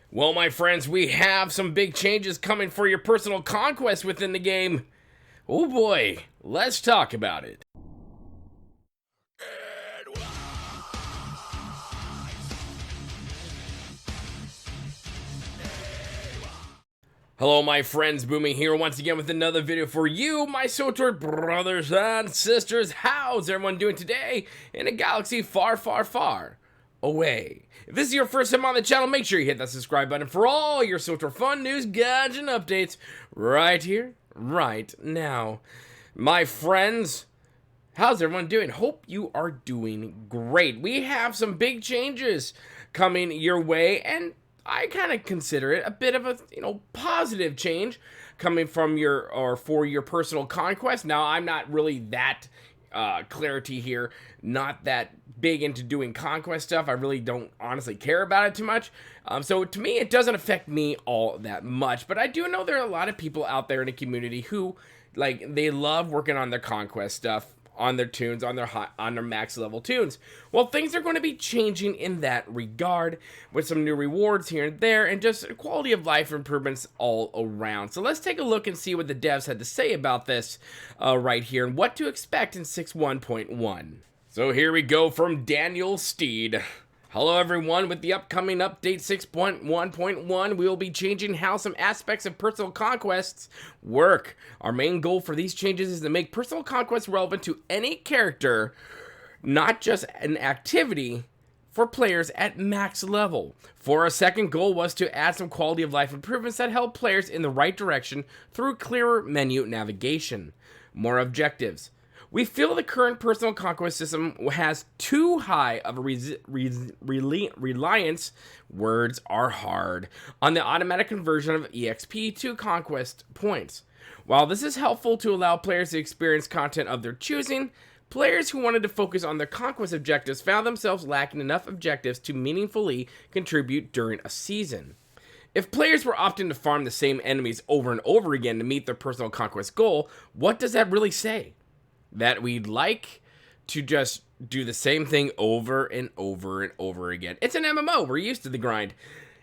Well, my friends, we have some big changes coming for your personal conquest within the game. Oh boy, let's talk about it. Hello, my friends, Boomy here once again with another video for you, my Swtor brothers and sisters. How's everyone doing today in a galaxy far, far, far away? If this is your first time on the channel, make sure you hit that subscribe button for all your Swtor fun news, gadgets, and updates right here, right now. My friends, how's everyone doing? Hope you are doing great. We have some big changes coming your way, and I kind of consider it a bit of a, positive change coming from for your personal conquest. Now, I'm not really that clarity here, not that big into doing conquest stuff. I really don't honestly care about it too much. So to me, it doesn't affect me all that much, but I do know there are a lot of people out there in the community who, they love working on their conquest stuff, on their tunes, on their max level tunes. Well, things are going to be changing in that regard with some new rewards here and there and just quality of life improvements all around. So let's take a look and see what the devs had to say about this right here and what to expect in 6.1.1. So here we go from Daniel Steed. Hello everyone, with the upcoming update 6.1.1, we will be changing how some aspects of personal conquests work. Our main goal for these changes is to make personal conquests relevant to any character, not just an activity for players at max level. For our second goal was to add some quality of life improvements that help players in the right direction through clearer menu navigation. More objectives. We feel the current personal conquest system has too high of a reliance, words are hard, on the automatic conversion of EXP to conquest points. While this is helpful to allow players to experience content of their choosing, players who wanted to focus on their conquest objectives found themselves lacking enough objectives to meaningfully contribute during a season. If players were opting to farm the same enemies over and over again to meet their personal conquest goal, what does that really say? That we'd like to just do the same thing over and over and over again. It's an MMO. We're used to the grind.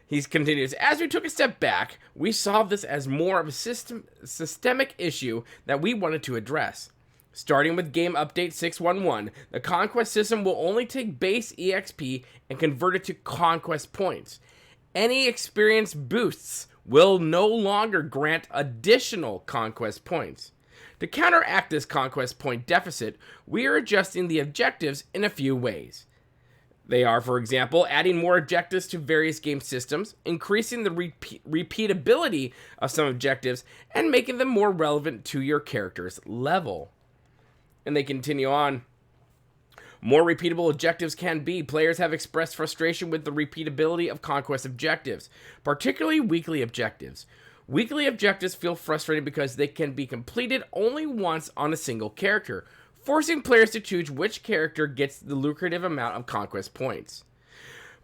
He continues, as we took a step back, we saw this as more of a systemic issue that we wanted to address. Starting with game update 6.1.1, the conquest system will only take base EXP and convert it to conquest points. Any experience boosts will no longer grant additional conquest points. To counteract this conquest point deficit, we are adjusting the objectives in a few ways. They are, for example, adding more objectives to various game systems, increasing the repeatability of some objectives, and making them more relevant to your character's level. And they continue on. More repeatable objectives can be. Players have expressed frustration with the repeatability of conquest objectives, particularly weekly objectives. Weekly objectives feel frustrating because they can be completed only once on a single character, forcing players to choose which character gets the lucrative amount of conquest points.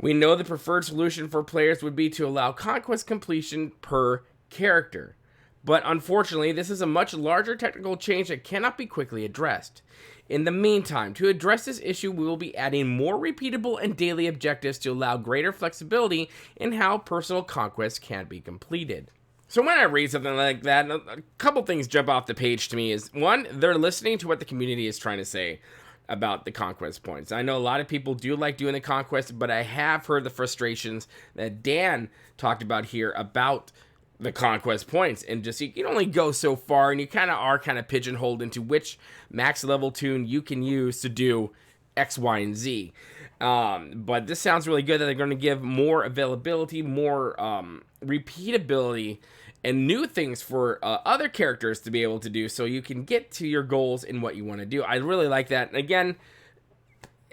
We know the preferred solution for players would be to allow conquest completion per character, but unfortunately this is a much larger technical change that cannot be quickly addressed. In the meantime, to address this issue, we will be adding more repeatable and daily objectives to allow greater flexibility in how personal conquest can be completed. So when I read something like that, a couple things jump off the page to me is, one, they're listening to what the community is trying to say about the conquest points. I know a lot of people do like doing the conquest, but I have heard the frustrations that Dan talked about here about the conquest points, and just you can only go so far, and you kind of pigeonholed into which max level tune you can use to do X, Y, and Z. But this sounds really good that they're going to give more availability, more repeatability, and new things for other characters to be able to do so you can get to your goals in what you want to do. I really like that. And again,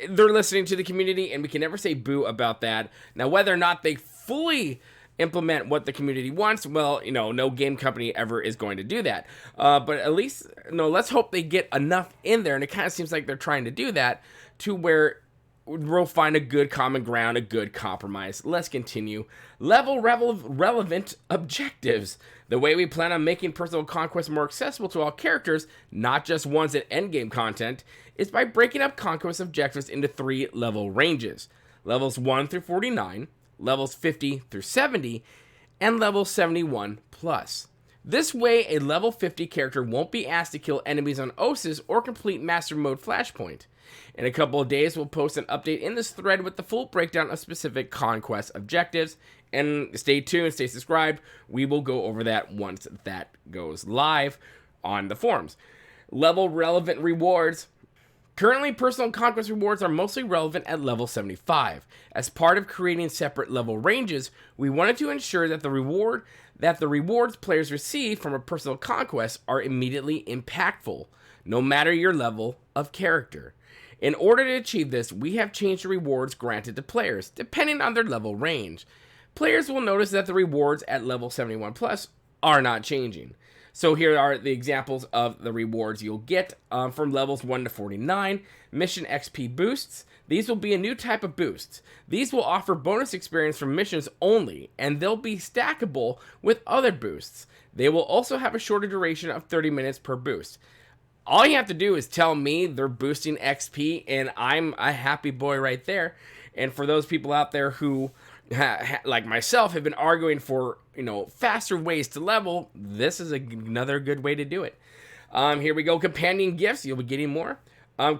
they're listening to the community, and we can never say boo about that. Now, whether or not they fully implement what the community wants, well, no game company ever is going to do that. But at least, let's hope they get enough in there, and it kind of seems like they're trying to do that to where we'll find a good common ground, a good compromise. Let's continue. Relevant objectives. The way we plan on making personal conquest more accessible to all characters, not just ones in endgame content, is by breaking up conquest objectives into 3 level ranges. Levels 1 through 49, levels 50 through 70, and level 71 plus. This way, a level 50 character won't be asked to kill enemies on Osis or complete Master Mode Flashpoint. In a couple of days, we'll post an update in this thread with the full breakdown of specific conquest objectives. And stay tuned, stay subscribed. We will go over that once that goes live on the forums. Level relevant rewards. Currently, Personal Conquest rewards are mostly relevant at level 75. As part of creating separate level ranges, we wanted to ensure that the rewards players receive from a Personal Conquest are immediately impactful, no matter your level of character. In order to achieve this, we have changed the rewards granted to players, depending on their level range. Players will notice that the rewards at level 71 plus are not changing. So here are the examples of the rewards you'll get from levels 1 to 49. Mission XP boosts. These will be a new type of boosts. These will offer bonus experience from missions only, and they'll be stackable with other boosts. They will also have a shorter duration of 30 minutes per boost. All you have to do is tell me they're boosting XP, and I'm a happy boy right there. And for those people out there who, like myself, have been arguing for, faster ways to level, this is another good way to do it. Here we go. Companion gifts. You'll be getting more.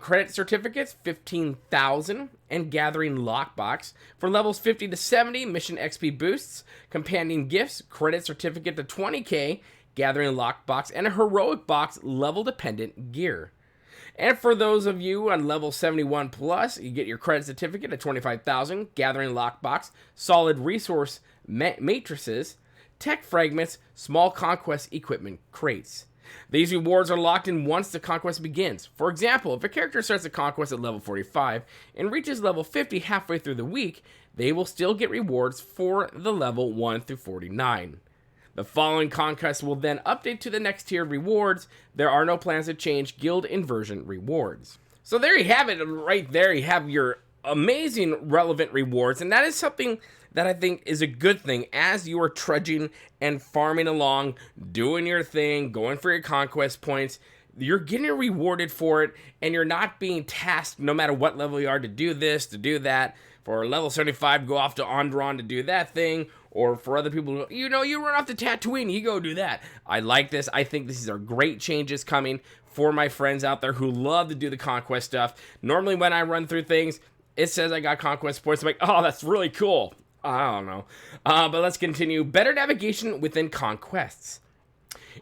Credit certificates, 15,000, and gathering lockbox. For levels 50 to 70, mission XP boosts, companion gifts, credit certificate to 20k, gathering lockbox, and a heroic box level-dependent gear. And for those of you on level 71 plus, you get your credit certificate at 25,000, gathering lockbox, solid resource matrices, tech fragments, small conquest equipment crates. These rewards are locked in once the conquest begins. For example, if a character starts the conquest at level 45 and reaches level 50 halfway through the week, they will still get rewards for the level 1 through 49. The following conquest will then update to the next tier of rewards. There are no plans to change guild inversion rewards. So there you have it right there. You have your amazing relevant rewards, and that is something that I think is a good thing as you are trudging and farming along, doing your thing, going for your conquest points. You're getting rewarded for it, and you're not being tasked, no matter what level you are, to do this, to do that. For level 75, go off to Onderon to do that thing. Or for other people, you run off to Tatooine, you go do that. I like this. I think these are great changes coming for my friends out there who love to do the conquest stuff. Normally when I run through things, it says I got conquest points. I'm like, oh, that's really cool. I don't know. But let's continue. Better navigation within conquests.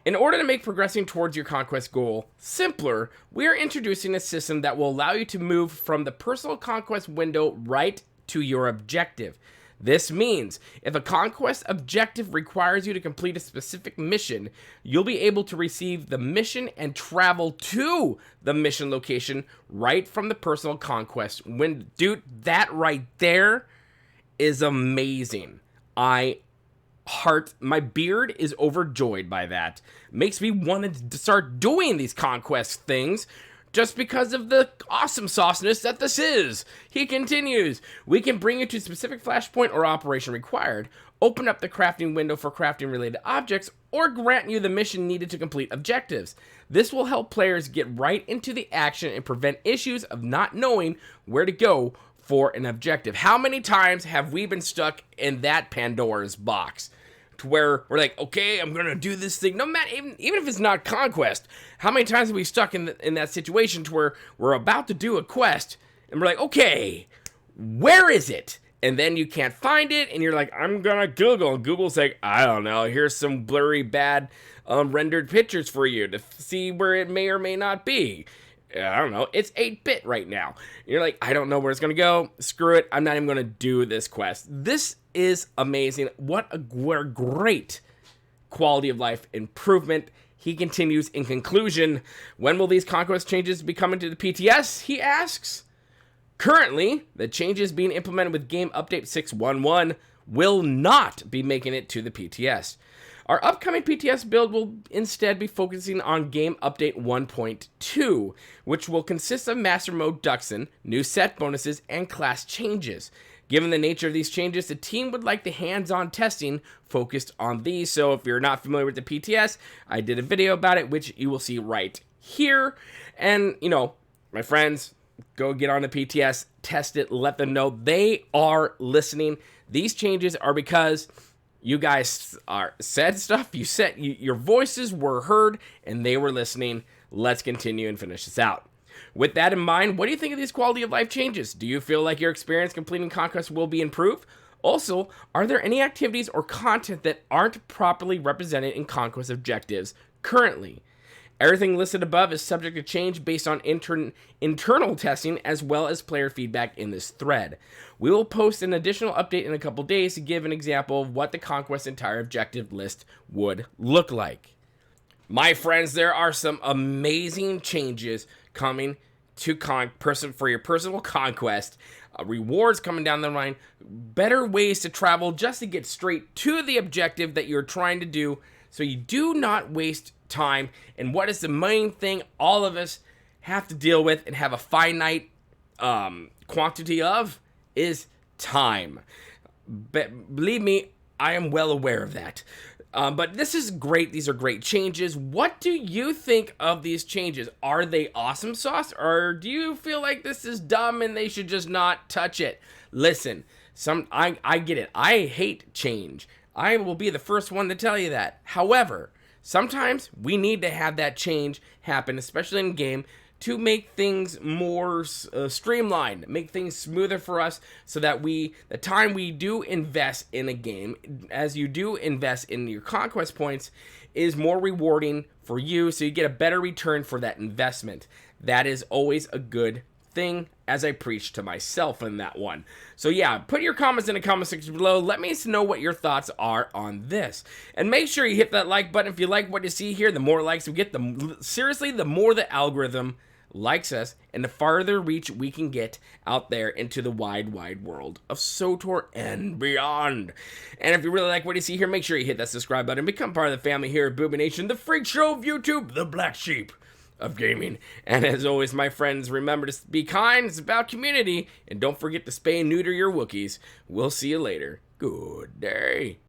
In order to make progressing towards your conquest goal simpler, we are introducing a system that will allow you to move from the Personal Conquest window right to your objective. This means if a conquest objective requires you to complete a specific mission, you'll be able to receive the mission and travel to the mission location right from the Personal Conquest window. Dude, that right there is amazing. My beard is overjoyed by that. Makes me want to start doing these conquest things just because of the awesome sauceness that this is. He continues, we can bring you to specific flashpoint or operation required, open up the crafting window for crafting related objects, or grant you the mission needed to complete objectives. This will help players get right into the action and prevent issues of not knowing where to go for an objective. How many times have we been stuck in that Pandora's box? To where we're like, okay, I'm gonna do this thing, no matter even if it's not conquest. How many times have we stuck in that situation to where we're about to do a quest and we're like, okay, where is it? And then you can't find it, and you're like, I'm gonna Google, and Google's like, I don't know, here's some blurry, bad rendered pictures for you to see where it may or may not be. I don't know, it's 8-bit right now. You're like, I don't know where it's gonna go. Screw it, I'm not even gonna do this quest. This is amazing. What a great quality of life improvement. He continues in conclusion, when will these conquest changes be coming to the PTS? He asks. Currently, the changes being implemented with game update 6.1.1 will not be making it to the PTS. Our upcoming PTS build will instead be focusing on game update 1.2, which will consist of Master Mode Duxon, new set bonuses, and class changes. Given the nature of these changes, the team would like the hands-on testing focused on these. So if you're not familiar with the PTS, I did a video about it, which you will see right here. And, my friends, go get on the PTS, test it, let them know they are listening. These changes are because you guys said stuff, your voices were heard, and they were listening. Let's continue and finish this out. With that in mind, what do you think of these quality of life changes? Do you feel like your experience completing Conquest will be improved? Also, are there any activities or content that aren't properly represented in Conquest objectives currently? Everything listed above is subject to change based on internal testing as well as player feedback in this thread. We will post an additional update in a couple days to give an example of what the Conquest entire objective list would look like. My friends, there are some amazing changes coming to for your personal conquest. Rewards coming down the line, better ways to travel just to get straight to the objective that you're trying to do, so you do not waste time. And what is the main thing all of us have to deal with and have a finite quantity of is time. Believe me, I am well aware of that. But this is great. These are great changes. What do you think of these changes? Are they awesome sauce, or do you feel like this is dumb and they should just not touch it? Listen, I get it. I hate change. I will be the first one to tell you that. However, sometimes we need to have that change happen, especially in game, to make things more streamlined, make things smoother for us, so that the time we do invest in a game, as you do invest in your conquest points, is more rewarding for you, so you get a better return for that investment. That is always a good thing, as I preach to myself in that one. So yeah, put your comments in the comment section below. Let me know what your thoughts are on this, and make sure you hit that like button if you like what you see here. The more likes we get, the more the algorithm likes us, and the farther reach we can get out there into the wide world of Swtor and beyond. And if you really like what you see here, make sure you hit that subscribe button, become part of the family here at Boomy Nation, the freak show of YouTube, the black sheep of gaming. And as always, my friends, remember to be kind. It's about community, and don't forget to spay and neuter your Wookiees. We'll see you later. Good day.